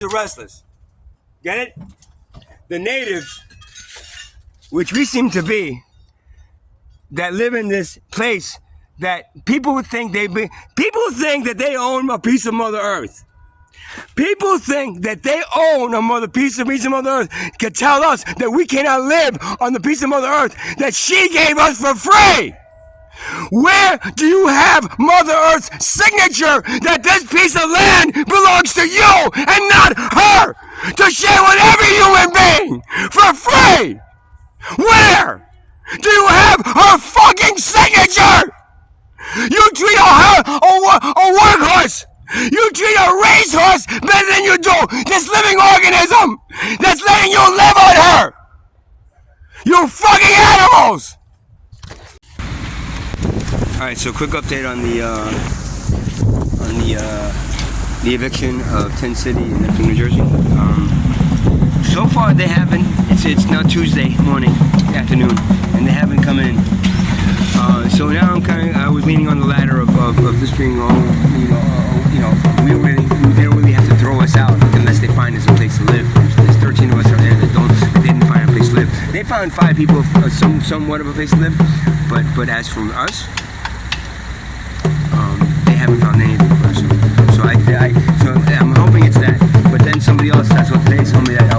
The restless. Get it? The natives, which we seem to be, that live in this place that people think that they own a piece of Mother Earth. People think that they own a piece of Mother Earth, can tell us that we cannot live on the piece of Mother Earth that she gave us for free. Where do you have Mother Earth's signature that this piece of land belongs to you and not her to share with every human being for free? Where do you have her fucking signature? You treat a workhorse, you treat a racehorse better than you do this living organism that's letting you live on her. You fucking animals! Alright, so quick update on the eviction of Tin City in Neptune, New Jersey. So far they haven't. It's now Tuesday morning, afternoon, and they haven't come in. So now I was leaning on the ladder of this being all, they don't really have to throw us out unless they find us a place to live. There's 13 of us out there that didn't find a place to live. They found 5 people, somewhat of a place to live, but as for us, they haven't found anything for us. So I'm hoping it's that. But then somebody else, that's what they told me, that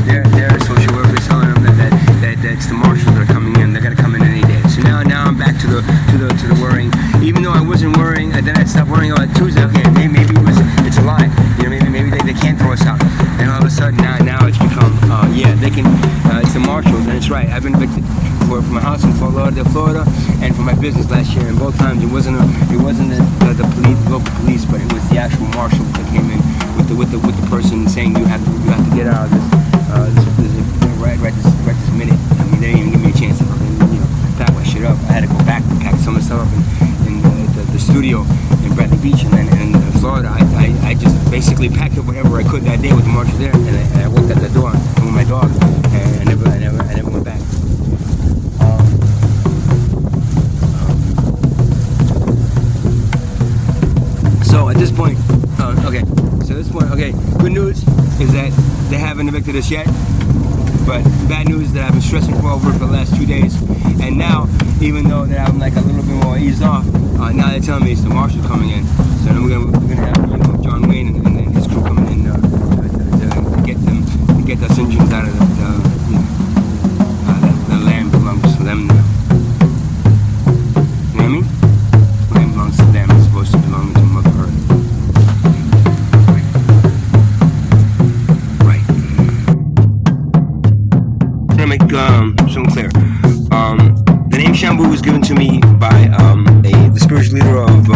they're social workers telling them that it's the marshals that are coming in. They're gonna come in any day. So now I'm back to the worrying. Even though I wasn't worrying, and then I stopped worrying on Tuesday. Okay, maybe it's a lie. Maybe they can't throw us out. And all of a sudden now it's become they can. It's the marshals, and it's right. I've been evicted for my house in Fort Lauderdale, Florida, and for my business last year. And both times it wasn't the police, local police, but it was the actual marshal that came in with the person saying you have to get out of this right this minute. I mean, they didn't even give me a chance to pack my shit up. I had to go back and pack some of the stuff up in the studio in Bradley Beach, and then in Florida. I just basically packed up whatever I could that day with the marshal there, and I walked out the door with my dog, and I never went back. So at this point, good news is that they haven't evicted us yet, but bad news that I've been stressing over for the last 2 days, and now, even though that I'm like a little bit more eased off, now they're telling me it's the marshal coming in. So then we're gonna have John Wayne and his crew coming in to get us engines out of the land belongs to them now. You know what I mean? Land belongs to them. It's supposed to belong to Mother Earth. Make something clear. The name Shambhu was given to me by the spiritual leader of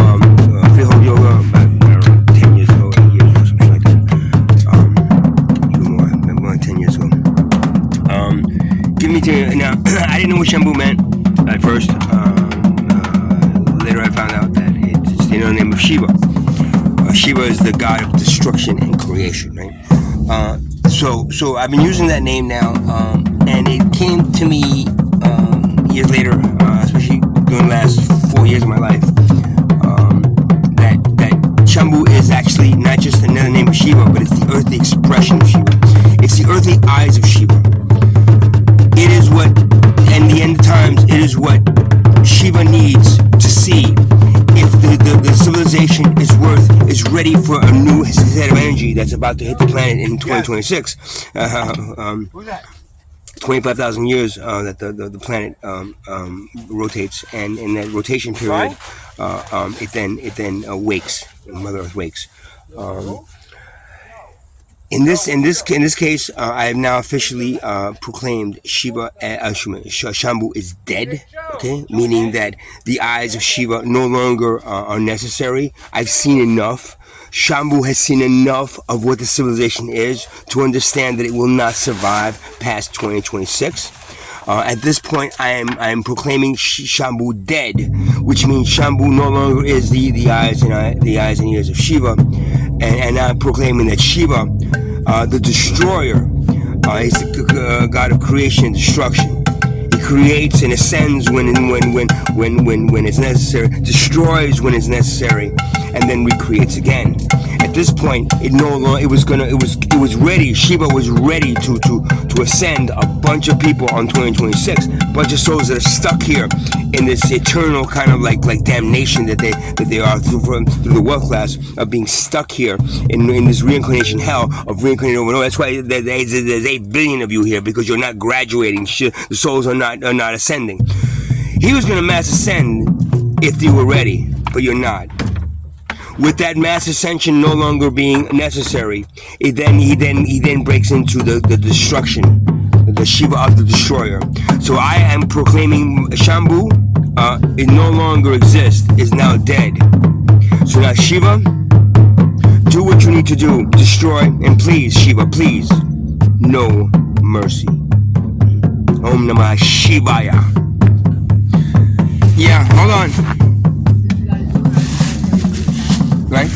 Freehold Yoga about 10 years ago, 8 years ago, something like that. Even more than 10 years ago. Give me to now. I didn't know what Shambhu meant at first. Later, I found out that it's the name of Shiva. Shiva is the god of destruction and creation, right? So I've been using that name now, and it came to me years later, especially during the last 4 years of my life, that Shambhu is actually not just another name of Shiva, but it's the earthly expression of Shiva. It's the earthly eyes of Shiva. It is what, in the end of times, it is what Shiva needs to see if the civilization is ready for a new set of energy that's about to hit the planet in 2026. 25,000 years that the planet rotates, and in that rotation period, it then wakes. Mother Earth wakes. In this case, I have now officially proclaimed Shambhu is dead. Okay, meaning that the eyes of Shiva no longer are necessary. I've seen enough. Shambhu has seen enough of what the civilization is to understand that it will not survive past 2026. At this point, I am proclaiming Shambhu dead, which means Shambhu no longer is the eyes and ears of Shiva, and I'm proclaiming that Shiva, the destroyer, is the god of creation and destruction. He creates and ascends when it's necessary, destroys when it's necessary, and then recreates again. at this point, it was ready. Shiva was ready to ascend a bunch of people on 2026. A bunch of souls that are stuck here in this eternal kind of like damnation that they are through the wealth class of being stuck here in this reincarnation hell of reincarnating over and over. That's why there's 8 billion of you here, because you're not graduating. The souls are not ascending. He was going to mass ascend if you were ready, but you're not. With that mass ascension no longer being necessary, he then breaks into the destruction, the Shiva of the destroyer. So I am proclaiming Shambhu, it no longer exists, is now dead. So now Shiva, do what you need to do, destroy, and please, Shiva, please, no mercy. Om Namah Shivaya. Yeah, hold on. Right?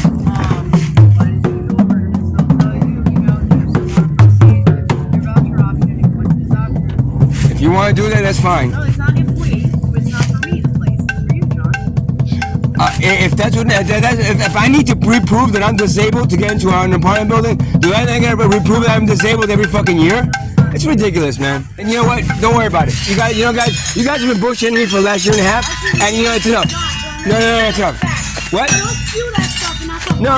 If you want to do that, that's fine. No, it's not if we. It's not for me, the place. It's for you, John. If that's what, if I need to reprove that I'm disabled to get into an apartment building, do I then gotta reprove that I'm disabled every fucking year? It's ridiculous, man. And you know what? Don't worry about it. You guys have been bullshitting me for the last year and a half, and you know it's enough. No, it's enough. What? Don't steal that stuff and not talk. No.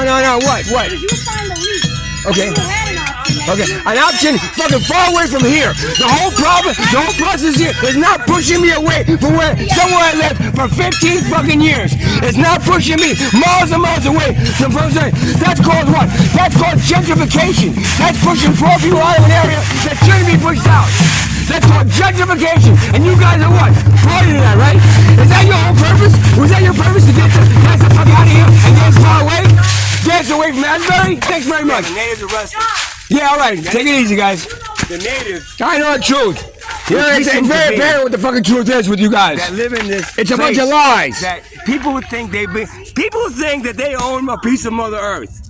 What? Because you signed the lease. Okay. You had an option. Okay. An option fucking far away from here. The whole process here is not pushing me away from somewhere I lived for 15 fucking years. It's not pushing me miles and miles away from there. That's called what? That's called gentrification. That's pushing poor people out of an area that shouldn't be pushed out. That's called gentrification. And you guys are what? Party to that, right? Is that your whole purpose? Was that your purpose to get the fuck out of here and get as far away? Dance away from Asbury? Thanks very much. The natives arrested. Yeah, all right. Take it easy, guys. The natives I know the truth. Yeah, it's very apparent what the fucking truth is with you guys. that live in this It's a place bunch of lies. that people think they own a piece of Mother Earth.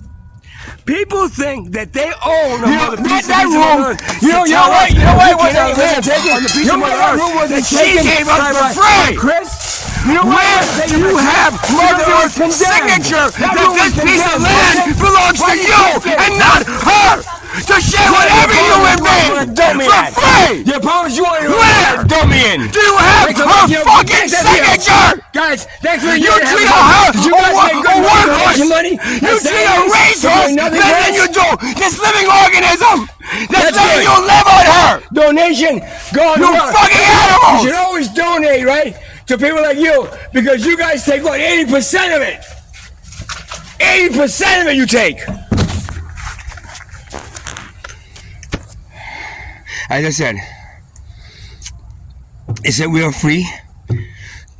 People think that they own a piece of Mother Earth. You know what? What's that land taken? On the piece of Mother Earth that she gave us for free. Chris? You know Where do you have Mother Earth's signature that this piece of land belongs to you and not her? To share whatever you have made for free! You promised you wanted to Where? dummy in. Do you have her fucking signature? Guys, thanks for You treat You guys make a good workhorse! money. You treat a racehorse better than you do this living organism! That's letting you live on her! Donation, go on You the road. fucking You animals! should always donate, right? To people like you, because you guys take what, 80% of it. 80% of it you take. As I said, it said we are free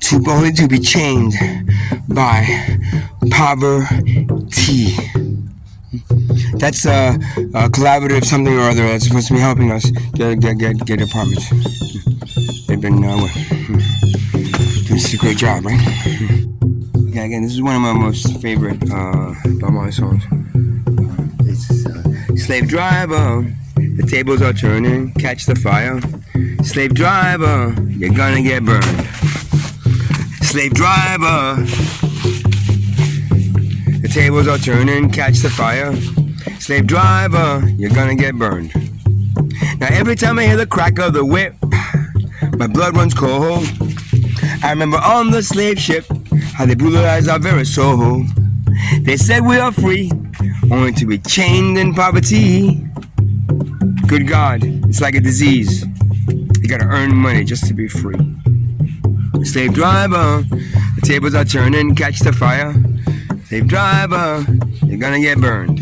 to only to be chained by poverty. That's a collaborative something or other that's supposed to be helping us get apartments. They've been doing a great job, right? Yeah, again, this is one of my most favorite Belmont songs. It's Slave Driver. The tables are turning, catch the fire. Slave driver, you're gonna get burned. Slave driver, the tables are turning, catch the fire. Slave driver, you're gonna get burned. Now every time I hear the crack of the whip, my blood runs cold. I remember on the slave ship, how they brutalized our very soul. They said we are free, only to be chained in poverty. Good God, it's like a disease. You gotta earn money just to be free. Slave driver, the tables are turning, catch the fire. Slave driver, you're gonna get burned.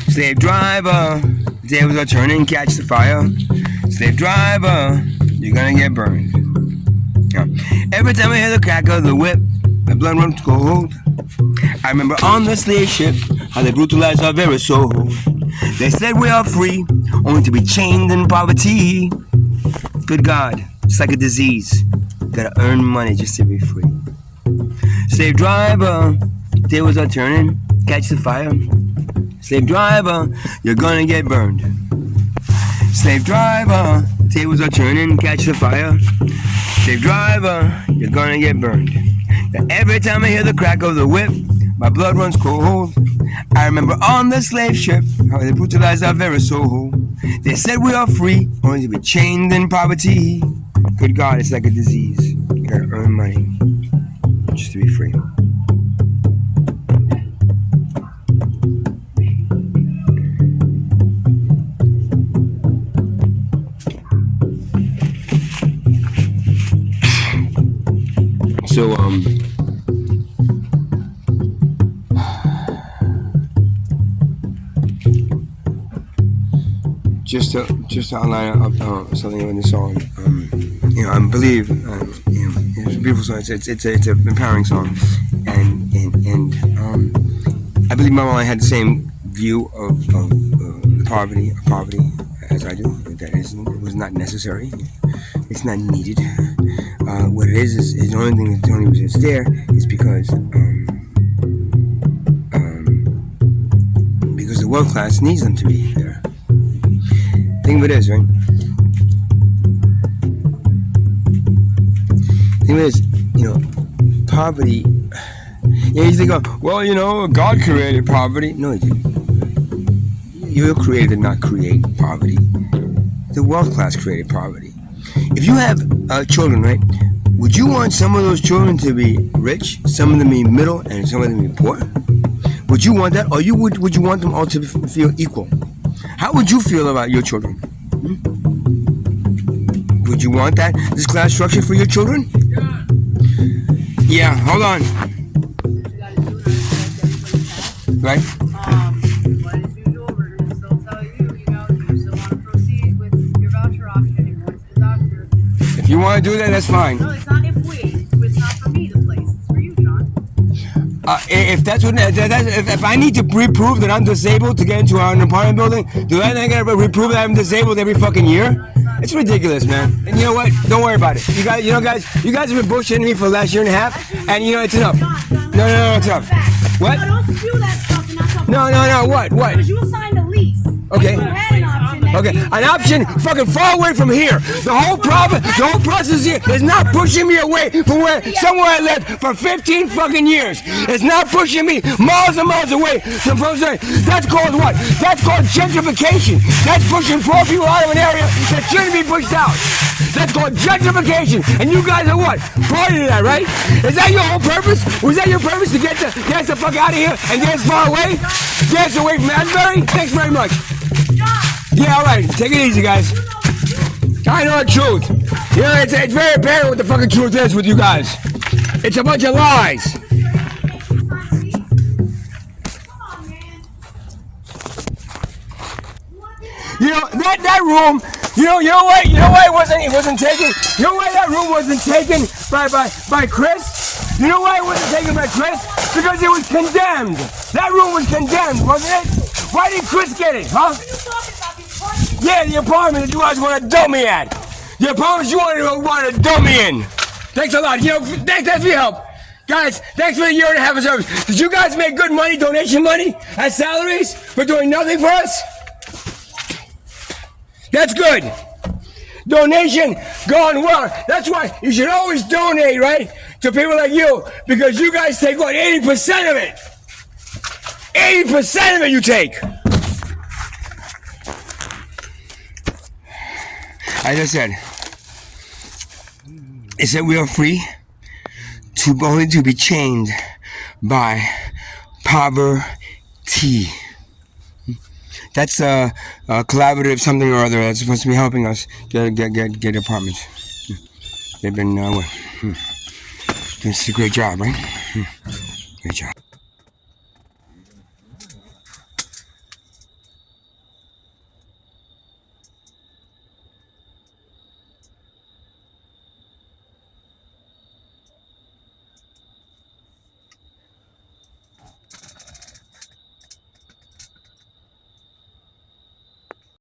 Slave driver, the tables are turning, catch the fire. Slave driver, you're gonna get burned. Yeah. Every time I hear the crack of the whip, my blood runs cold. I remember on the slave ship, how they brutalized our very soul. They said we are free, only to be chained in poverty. Good God, it's like a disease. Gotta earn money just to be free. Slave driver, tables are turning, catch the fire. Slave driver, you're gonna get burned. Slave driver, tables are turning, catch the fire. Slave driver, you're gonna get burned. Now every time I hear the crack of the whip, my blood runs cold. I remember on the slave ship how they brutalized our very soul. They said we are free, only to be chained in poverty. Good God, it's like a disease. You gotta earn money just to be free. So, just to outline something in the song, I believe, it's a beautiful song. It's an empowering song, and I believe Mama and I had the same view of the poverty as I do. That it was not necessary. It's not needed. What it is the only thing the only reason it's there is because the world class needs them to be there. Think of it is, right? Think of it is, poverty. You think, well, God created poverty. No, He didn't. You created, not create poverty. The world class created poverty. If you have children, right? Would you want some of those children to be rich, some of them be middle, and some of them be poor? Would you want that, or would you want them all to feel equal? How would you feel about your children? Would you want this class structure for your children? Yeah, hold on. Right? But as usual, we're going to still tell you, you still want to proceed with your voucher option. You're going to the doctor. If you want to do that, that's fine. No, it's not it's not for me, the place. It's for you, John. If that's what, if I need to prove that I'm disabled to get into an apartment building, do I then gotta reprove that I'm disabled every fucking year? It's ridiculous, man. And you know what? Don't worry about it. You guys have been bullshitting me for the last year and a half, and it's enough. No, it's enough. What? No, don't spew that stuff and not talk No, what? Because you signed a lease. Okay. You had an option. Okay, an option fucking far away from here. The whole process here is not pushing me away from somewhere I lived for 15 fucking years. It's not pushing me miles and miles away from that's called what? That's called gentrification. That's pushing poor people out of an area that shouldn't be pushed out. That's called gentrification. And you guys are what? Party to that, right? Is that your whole purpose? Was that your purpose to get the fuck out of here and dance far away? Dance away from Asbury? Thanks very much. Yeah, all right. Take it easy, guys. I know the truth. It's very apparent what the fucking truth is with you guys. It's a bunch of lies. That room. You know why it wasn't taken? You know why that room wasn't taken by Chris? You know why it wasn't taken by Chris? Because it was condemned. That room was condemned, wasn't it? Why did Chris get it, huh? Yeah, the apartment that you guys want to dump me at. The apartment you want to dump me in. Thanks a lot. Thanks for your help. Guys, thanks for the year and a half of service. Did you guys make good money, donation money, as salaries for doing nothing for us? That's good. Donation gone well. That's why you should always donate, right, to people like you, because you guys take, 80% of it. 80% of it you take. As I said, it said we are free only to be chained by poverty. That's a collaborative something or other that's supposed to be helping us get apartments. They've been doing a great job, right? Great job.